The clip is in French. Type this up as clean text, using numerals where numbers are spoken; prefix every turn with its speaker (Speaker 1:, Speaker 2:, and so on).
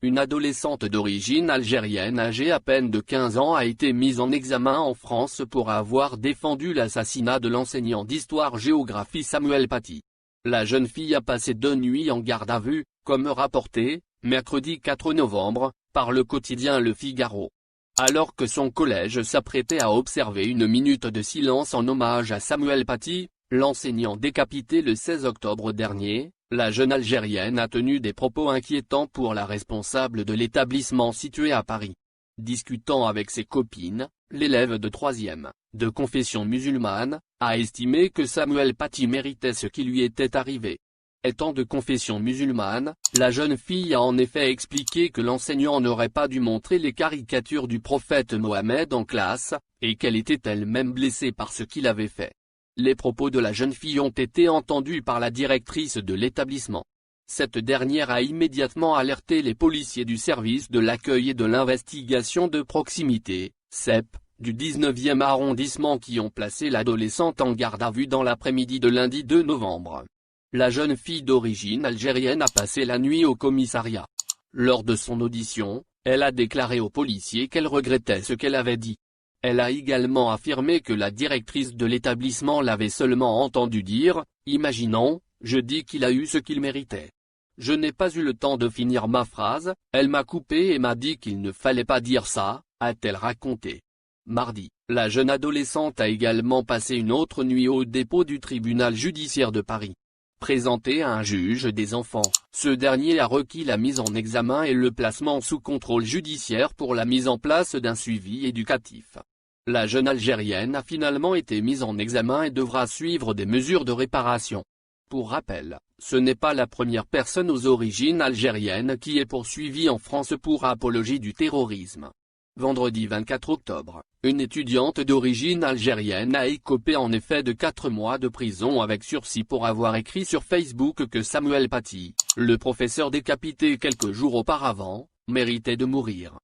Speaker 1: une adolescente d'origine algérienne âgée à peine de 15 ans a été mise en examen en France pour avoir défendu l'assassinat de l'enseignant d'histoire-géographie Samuel Paty. La jeune fille a passé 2 nuits en garde à vue, comme rapporté, mercredi 4 novembre, par le quotidien Le Figaro. Alors que son collège s'apprêtait à observer une minute de silence en hommage à Samuel Paty, l'enseignant décapité le 16 octobre dernier, la jeune Algérienne a tenu des propos inquiétants pour la responsable de l'établissement situé à Paris. Discutant avec ses copines, l'élève de 3e, de confession musulmane, a estimé que Samuel Paty méritait ce qui lui était arrivé. Étant de confession musulmane, la jeune fille a en effet expliqué que l'enseignant n'aurait pas dû montrer les caricatures du prophète Mohammed en classe, et qu'elle était elle-même blessée par ce qu'il avait fait. Les propos de la jeune fille ont été entendus par la directrice de l'établissement. Cette dernière a immédiatement alerté les policiers du service de l'accueil et de l'investigation de proximité, SEP, du 19e arrondissement qui ont placé l'adolescente en garde à vue dans l'après-midi de lundi 2 novembre. La jeune fille d'origine algérienne a passé la nuit au commissariat. Lors de son audition, elle a déclaré aux policiers qu'elle regrettait ce qu'elle avait dit. Elle a également affirmé que la directrice de l'établissement l'avait seulement entendu dire « Imaginons, je dis qu'il a eu ce qu'il méritait. Je n'ai pas eu le temps de finir ma phrase, elle m'a coupé et m'a dit qu'il ne fallait pas dire ça », a-t-elle raconté. Mardi, la jeune adolescente a également passé une autre nuit au dépôt du tribunal judiciaire de Paris. Présenté à un juge des enfants, ce dernier a requis la mise en examen et le placement sous contrôle judiciaire pour la mise en place d'un suivi éducatif. La jeune Algérienne a finalement été mise en examen et devra suivre des mesures de réparation. Pour rappel, ce n'est pas la première personne aux origines algériennes qui est poursuivie en France pour apologie du terrorisme. Vendredi 24 octobre, une étudiante d'origine algérienne a écopé en effet de 4 mois de prison avec sursis pour avoir écrit sur Facebook que Samuel Paty, le professeur décapité quelques jours auparavant, méritait de mourir.